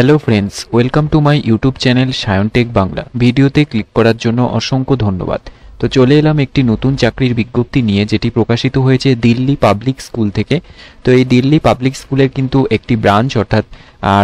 Hello friends, welcome to my YouTube channel Sayantech Bangla. ভিডিওতে click করার জন্য অসংখ্য ধন্যবাদ। তো চলে এলাম একটি নতুন চাকরির বিজ্ঞপ্তি নিয়ে, যেটি প্রকাশিত হয়েছে দিল্লি পাবলিক স্কুল থেকে। তো এই দিল্লি পাবলিক স্কুলের কিন্তু একটি ব্রাঞ্চ অর্থাৎ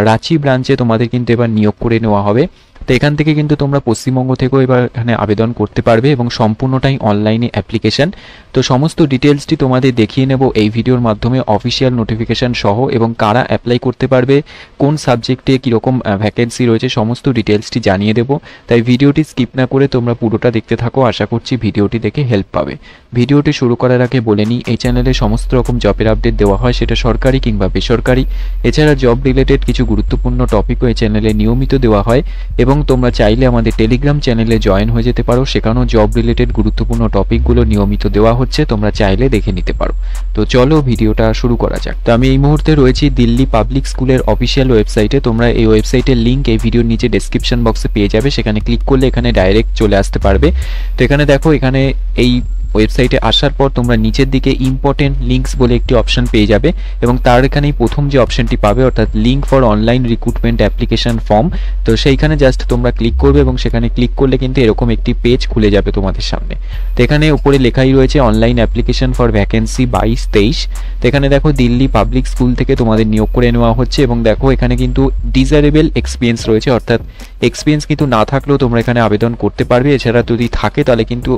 রাঁচি ব্রাঞ্চে তোমাদের কিন্তু এবার নিয়োগ করে নেওয়া হবে। তো এখান থেকে কিন্তু তোমরা পশ্চিমবঙ্গ থেকেও এবার এখানে আবেদন করতে পারবে এবং সম্পূর্ণটাই অনলাইনে অ্যাপ্লিকেশন। তো সমস্ত ডিটেলসটি তোমাদের দেখিয়ে নেব এই ভিডিওর মাধ্যমে, অফিসিয়াল নোটিফিকেশন সহ, এবং কারা অ্যাপ্লাই করতে পারবে, কোন সাবজেক্টে কীরকম ভ্যাকেন্সি রয়েছে, সমস্ত ডিটেলসটি জানিয়ে দেবো। তাই ভিডিওটি স্কিপ না করে তোমরা পুরোটা দেখতে থাকো। আশা করছি ভিডিওটি দেখে হেল্প পাবে। ভিডিওটি শুরু করার আগে বলে নিই, এই চ্যানেলে সমস্ত রকম জবের আপডেট দেওয়া হয়, সেটা সরকারি কিংবা বেসরকারি। এছাড়া জব রিলেটেড কিছু গুরুত্বপূর্ণ টপিকও এই চ্যানেলে নিয়মিত দেওয়া হয়, এবং তোমরা চাইলে আমাদের টেলিগ্রাম চ্যানেলে জয়েন হয়ে যেতে পারো। সেখানেও জব রিলেটেড গুরুত্বপূর্ণ টপিকগুলো নিয়মিত দেওয়া হচ্ছে, তোমরা চাইলে দেখে নিতে পারো। তো চলো ভিডিওটা শুরু করা যাক। তো আমি এই মুহূর্তে রয়েছি দিল্লি পাবলিক স্কুলের অফিসিয়াল ওয়েবসাইটে। তোমরা এই ওয়েবসাইটের লিঙ্ক এই ভিডিওর নিচে ডেসক্রিপশন বক্সে পেয়ে যাবে। সেখানে ক্লিক করলে এখানে ডাইরেক্ট চলে আসতে পারবে। তো এখানে দেখো, এখানে এই ওয়েবসাইটে আসার পর তোমরা নিচের দিকে ইম্পর্টেন্ট লিঙ্কস বলে একটি অপশন পেয়ে যাবে, এবং তার এখানেই প্রথম যে অপশনটি পাবে অর্থাৎ link for online recruitment application form. তো সেইখানে জাস্ট তোমরা ক্লিক করবে, এবং সেখানে ক্লিক করলে কিন্তু এরকম একটি পেজ খুলে যাবে তোমাদের সামনে। তো এখানে উপরে লেখাই রয়েছে অনলাইন অ্যাপ্লিকেশন ফর ভ্যাকেন্সি 22-23। তো এখানে দেখো দিল্লি পাবলিক স্কুল থেকে তোমাদের নিয়োগ করে নেওয়া হচ্ছে, এবং দেখো এখানে কিন্তু ডিজারেবল এক্সপিরিয়েন্স রয়েছে, অর্থাৎ এক্সপিরিয়েন্স কিন্তু না থাকলেও তোমরা এখানে আবেদন করতে পারবে। এছাড়া যদি থাকে তাহলে কিন্তু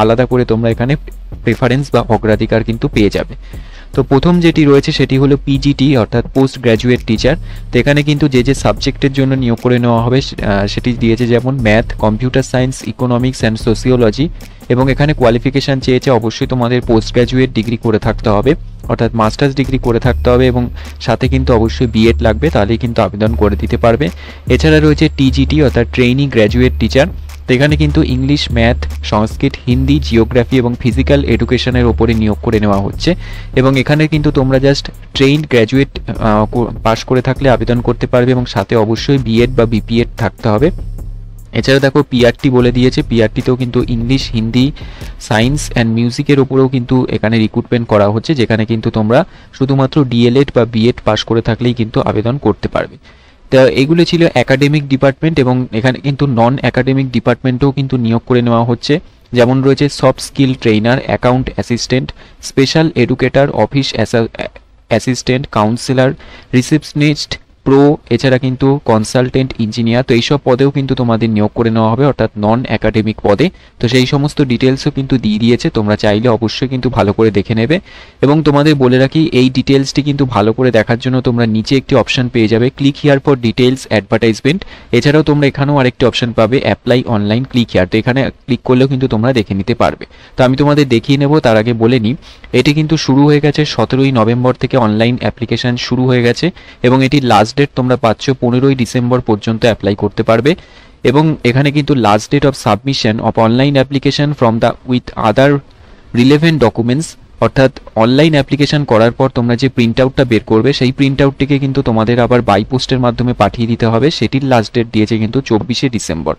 আলাদা করে তোমরা এখানে প্রেফারেন্স বা অগ্রাধিকার কিন্তু পেয়ে যাবে। তো প্রথম যেটি রয়েছে সেটি হলো পিজিটি অর্থাৎ পোস্ট গ্র্যাজুয়েট টিচার। তো এখানে কিন্তু যে যে সাবজেক্টের জন্য নিয়োগ করে নেওয়া হবে সেটি দিয়েছে, যেমন math, computer science, economics and sociology. এবং এখানে কোয়ালিফিকেশান চেয়েছে অবশ্যই তোমাদের পোস্ট গ্র্যাজুয়েট ডিগ্রি করে থাকতে হবে, অর্থাৎ মাস্টার্স ডিগ্রি করে থাকতে হবে, এবং সাথে কিন্তু অবশ্যই বিএড লাগবে, তাহলেই কিন্তু আবেদন করে দিতে পারবে। এছাড়া রয়েছে টিজিটি অর্থাৎ ট্রেইনি গ্র্যাজুয়েট টিচার। তো এখানে কিন্তু ইংলিশ, ম্যাথ, সংস্কৃত, হিন্দি, জিওগ্রাফি এবং ফিজিক্যাল এডুকেশনের ওপরে নিয়োগ করে নেওয়া হচ্ছে, এবং এখানে কিন্তু তোমরা জাস্ট ট্রেইনড গ্র্যাজুয়েট পাস করে থাকলে আবেদন করতে পারবে, এবং সাথে অবশ্যই বিএড বা বিপিএড থাকতে হবে। এছাড়া দেখো পিআরটি বলে দিয়েছে, পিআরটিতেও কিন্তু ইংলিশ, হিন্দি, সায়েন্স অ্যান্ড মিউজিকের উপরেও কিন্তু এখানে রিক্রুটমেন্ট করা হচ্ছে, যেখানে কিন্তু তোমরা শুধুমাত্র ডিএলএড বা বিএড পাস করে থাকলেই কিন্তু আবেদন করতে পারবে। তো এগুলো ছিল একাডেমিক ডিপার্টমেন্ট, এবং এখানে কিন্তু নন একাডেমিক ডিপার্টমেন্টেও কিন্তু নিয়োগ করে নেওয়া হচ্ছে, যেমন রয়েছে soft skill trainer, account assistant, special educator, office assistant, councillor, receptionist, pro, এছাড়া কিন্তু কনসালটেন্ট ইঞ্জিনিয়ার। তো এইসব পদেও কিন্তু তোমাদের নিয়োগ করে নেওয়া হবে, অর্থাৎ নন একাডেমিক পদে। তো সেই সমস্ত ডিটেলসও কিন্তু দিয়ে দিয়েছে, তোমরা চাইলে অবশ্যই কিন্তু ভালো করে দেখে নেবে। এবং তোমাদের বলে রাখি, এই ডিটেলসটি কিন্তু ভালো করে দেখার জন্য তোমরা নিচে একটি অপশন পেয়ে যাবে, click here for details advertisement. এছাড়াও তোমরা এখানেও আরেকটি অপশন পাবে, অ্যাপ্লাই অনলাইন, ক্লিক হিয়ার। তো এখানে ক্লিক করলেও কিন্তু তোমরা দেখে নিতে পারবে। তো আমি তোমাদের দেখিয়ে নেব, তার আগে বলে নিই, এটি কিন্তু শুরু হয়ে গেছে 17ই নভেম্বর থেকে অনলাইন অ্যাপ্লিকেশন শুরু হয়ে গেছে, এবং এটি লাস্ট ডেট তোমরা পাচ্ছ 15ই ডিসেম্বর পর্যন্ত অ্যাপ্লাই করতে পারবে। এবং এখানে কিন্তু last date of submission of online application from the with other relevant documents, অর্থাৎ অনলাইন অ্যাপ্লিকেশন করার পর তোমরা যে প্রিন্ট আউটটা বের করবে, সেই প্রিন্ট আউটটিকে কিন্তু তোমাদের আবার বাই পোস্টের মাধ্যমে পাঠিয়ে দিতে হবে। সেটির লাস্ট ডেট দিয়েছে কিন্তু 24শে ডিসেম্বর।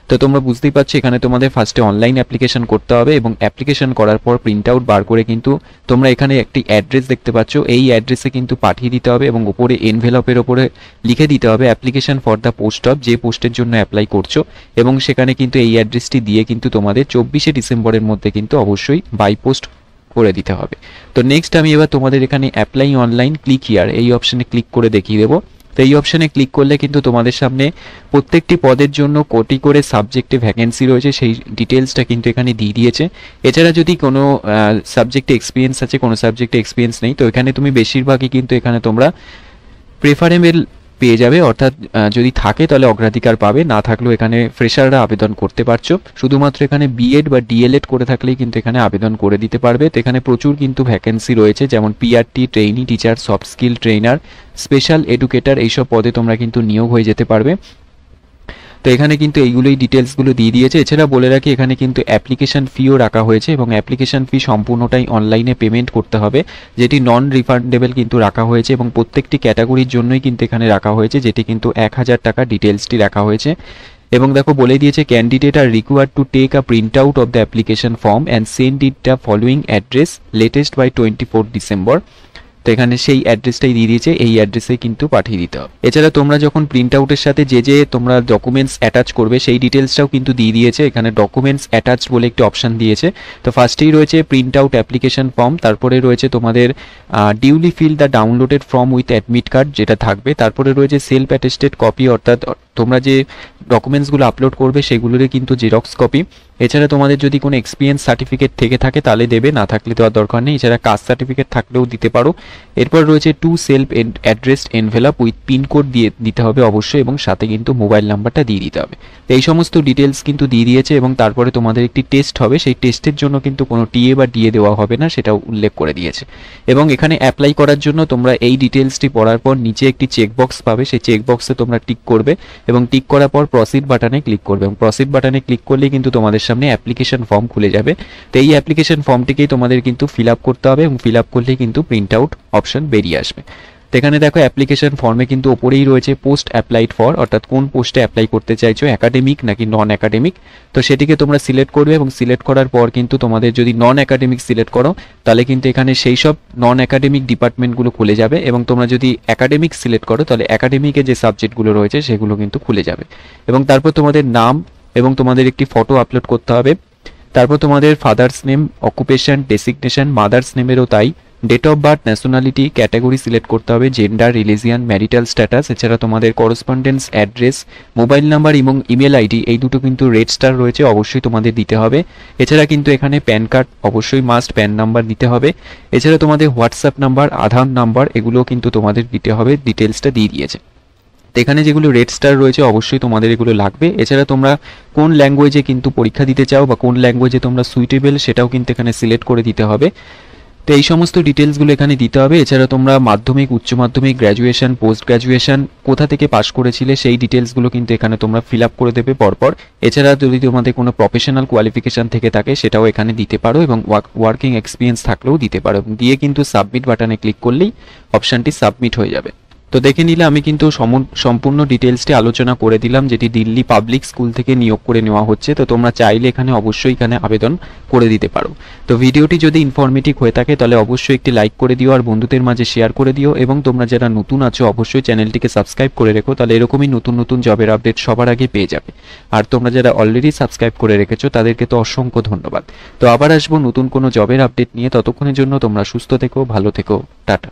তো তোমরা বুঝতেই পারছো, এখানে তোমাদের ফার্স্টে অনলাইন অ্যাপ্লিকেশন করতে হবে, এবং অ্যাপ্লিকেশন করার পর প্রিন্ট আউট বার করে কিন্তু তোমরা এখানে একটি অ্যাড্রেস দেখতে পাচ্ছ, এই অ্যাড্রেসে কিন্তু পাঠিয়ে দিতে হবে, এবং উপরে এনভেলপের ওপরে লিখে দিতে হবে application for the post of, যে পোস্টের জন্য অ্যাপ্লাই করছো, এবং সেখানে কিন্তু এই অ্যাড্রেসটি দিয়ে কিন্তু তোমাদের 24শে ডিসেম্বরের মধ্যে কিন্তু অবশ্যই বাই পোস্ট করে দিতে হবে। তো নেক্সট আমি এবার তোমাদের এখানে অ্যাপ্লাই অনলাইন, ক্লিক হিয়ার এই অপশানে ক্লিক করে দেখিয়ে দেবো। তো এই অপশানে ক্লিক করলে কিন্তু তোমাদের সামনে প্রত্যেকটি পদের জন্য কোটি করে সাবজেক্টে ভ্যাকেন্সি রয়েছে, সেই ডিটেলসটা কিন্তু এখানে দিয়ে দিয়েছে। এছাড়া যদি কোনো সাবজেক্টে এক্সপিরিয়েন্স আছে, কোনো সাবজেক্টে এক্সপিরিয়েন্স নেই, তো এখানে তুমি বেশিরভাগই কিন্তু এখানে তোমরা প্রেফারেবল পেয়ে যাবে, অর্থাৎ যদি থাকে তাহলে অগ্রাধিকার পাবে, না থাকলেও এখানে ফ্রেশাররা আবেদন করতে পারছো। শুধুমাত্র এখানে বিএড বা ডিএলএড করে থাকলেই কিন্তু এখানে আবেদন করে দিতে পারবে। তো এখানে প্রচুর কিন্তু ভ্যাকেন্সি রয়েছে, যেমন PRT, trainee teacher, soft skill trainer, special educator, এইসব পদে তোমরা কিন্তু নিয়োগ হয়ে যেতে পারবে। তো এখানে কিন্তু এইগুলোই ডিটেলসগুলো দিয়ে দিয়েছে। এছাড়া বলে রাখি, এখানে কিন্তু অ্যাপ্লিকেশন ফিও রাখা হয়েছে, এবং অ্যাপ্লিকেশন ফি সম্পূর্ণটাই অনলাইনে পেমেন্ট করতে হবে, যেটি নন রিফান্ডেবল কিন্তু রাখা হয়েছে, এবং প্রত্যেকটি ক্যাটাগরির জন্যই কিন্তু এখানে রাখা হয়েছে, যেটি কিন্তু 1000 টাকা ডিটেলসটি রাখা হয়েছে। এবং দেখো বলে দিয়েছে, candidate are required to take a print out of the application form and send it the following address latest by 24 December. তো এখানে সেই অ্যাড্রেসটাই দিয়ে দিয়েছে, এই অ্যাড্রেসে কিন্তু পাঠিয়ে দিতে হবে। এছাড়া তোমরা যখন প্রিন্ট আউটের সাথে যে তোমরা ডকুমেন্টস অ্যাটাচ করবে সেই ডিটেলসটাও কিন্তু দিয়ে দিয়েছে। এখানে ডকুমেন্টস অ্যাটাচ বলে একটি অপশন দিয়েছে। তো ফার্স্টেই রয়েছে প্রিন্ট আউট অ্যাপ্লিকেশন ফর্ম, তারপরে রয়েছে তোমাদের duly fill the downloaded form with admit card যেটা থাকবে, তারপরে রয়েছে সেলফ অ্যাটেস্টেড কপি, অর্থাৎ তোমরা যে ডকুমেন্টসগুলো আপলোড করবে সেগুলোরই কিন্তু জেরক্স কপি। এছাড়া তোমাদের যদি কোনো এক্সপিরিয়েন্স সার্টিফিকেট থেকে থাকে তাহলে দেবে, না থাকলে দেওয়ার দরকার নেই। এছাড়া কাস্ট সার্টিফিকেট থাকলেও দিতে পারো। এরপর রয়েছে 2 self addressed envelope with pincode দিয়ে দিতে হবে অবশ্যই, এবং সাথে কিন্তু মোবাইল নাম্বারটা দিয়ে দিতে হবে। তো এই সমস্ত ডিটেলস কিন্তু দিয়ে দিয়েছে, এবং তারপরে তোমাদের একটি টেস্ট হবে, সেই টেস্টের জন্য কিন্তু কোনো টিএ বা ডিএ দেওয়া হবে না, সেটাও উল্লেখ করে দিয়েছে। এবং এখানে অ্যাপ্লাই করার জন্য তোমরা এই ডিটেলসটি পড়ার পর নিচে একটি চেকবক্স পাবে, সেই চেকবক্সে তোমরা টিক করবে, এবং টিক করার পর প্রসিড বাটনে ক্লিক করবে, এবং প্রসিড বাটনে ক্লিক করলেই কিন্তু তোমাদের সামনে অ্যাপ্লিকেশন ফর্ম খুলে যাবে। তো এই অ্যাপ্লিকেশন ফর্মটিকেই তোমাদের কিন্তু ফিল আপ করতে হবে, এবং ফিল আপ করলেই কিন্তু প্রিন্ট আউট অপশন বেরিয়ে আসবে। তো এখানে দেখো অ্যাপ্লিকেশন ফর্মে কিন্তু ওপরেই রয়েছে পোস্ট অ্যাপ্লাইড ফর, অর্থাৎ কোন পোস্টে অ্যাপ্লাই করতে চাইছো, একাডেমিক নাকি নন একাডেমিক। তো সেটিকে তোমরা সিলেক্ট করবে, এবং সিলেক্ট করার পর কিন্তু তোমাদের যদি নন একাডেমিক সিলেক্ট করো তাহলে কিন্তু এখানে সেই সব নন একাডেমিক ডিপার্টমেন্টগুলো খুলে যাবে, এবং তোমরা যদি একাডেমিক সিলেক্ট করো তাহলে একাডেমিকে যে সাবজেক্টগুলো রয়েছে সেগুলো কিন্তু খুলে যাবে। এবং তারপর তোমাদের নাম এবং তোমাদের একটি ফটো আপলোড করতে হবে। তারপর তোমাদের father's name, occupation, designation, mother's নেমেরও তাই, date of birth, nationality, category select করতে হবে, জেন্ডার, রিলিজিয়ান, ম্যারিটাল স্ট্যাটাস। এছাড়া তোমাদের করসপন্ডেন্স অ্যাড্রেস, মোবাইল নাম্বার এবং ইমেল আইডি, এই দুটো কিন্তু রেড স্টার রয়েছে, অবশ্যই তোমাদের দিতে হবে। এছাড়া কিন্তু এখানে প্যান কার্ড অবশ্যই মাস্ট, প্যান নাম্বার দিতে হবে। এছাড়া তোমাদের হোয়াটসঅ্যাপ নাম্বার, আধার নাম্বার, এগুলো কিন্তু তোমাদের দিতে হবে, ডিটেলসটা দিয়ে দিয়েছে। এখানে যেগুলো রেড স্টার রয়েছে অবশ্যই তোমাদের এগুলো লাগবে। এছাড়া তোমরা কোন ল্যাঙ্গুয়েজে কিন্তু পরীক্ষা দিতে চাও বা কোন ল্যাঙ্গুয়েজে তোমরা সুইটেবল সেটাও কিন্তু এখানে সিলেক্ট করে দিতে হবে। তো এই সমস্ত ডিটেলসগুলো এখানে দিতে হবে। এছাড়া তোমরা মাধ্যমিক, উচ্চ মাধ্যমিক, গ্র্যাজুয়েশন, পোস্ট গ্র্যাজুয়েশন কোথা থেকে পাস করেছিলে সেই ডিটেলসগুলো কিন্তু এখানে তোমরা ফিল আপ করে দেবে পরপর। এছাড়া যদি তোমাদের কোনো প্রফেশনাল কোয়ালিফিকেশন থেকে থাকে সেটাও এখানে দিতে পারো, এবং ওয়ার্কিং এক্সপিরিয়েন্স থাকলেও দিতে পারো, এবং দিয়ে কিন্তু সাবমিট বাটনে ক্লিক করলেই অপশানটি সাবমিট হয়ে যাবে। তো দেখে নিলে আমি কিন্তু সম্পূর্ণ ডিটেলসটি আলোচনা করে দিলাম, যেটি দিল্লি পাবলিক স্কুল থেকে নিয়োগ করে নেওয়া হচ্ছে। তো তোমরা চাইলে এখানে অবশ্যই এখানে আবেদন করে দিতে পারো। তো ভিডিওটি যদি ইনফরমেটিভ হয়ে থাকে তাহলে অবশ্যই একটি লাইক করে দিও, আর বন্ধুদের মাঝে শেয়ার করে দিও, এবং তোমরা যারা নতুন আছো অবশ্যই চ্যানেলটিকে সাবস্ক্রাইব করে রেখো, তাহলে এরকমই নতুন নতুন জবের আপডেট সবার আগে পেয়ে যাবে। আর তোমরা যারা অলরেডি সাবস্ক্রাইব করে রেখেছো তাদেরকে তো অসংখ্য ধন্যবাদ। তো আবার আসবো নতুন কোনো জবের আপডেট নিয়ে, ততক্ষণের জন্য তোমরা সুস্থ থেকো, ভালো থেকো, টাটা।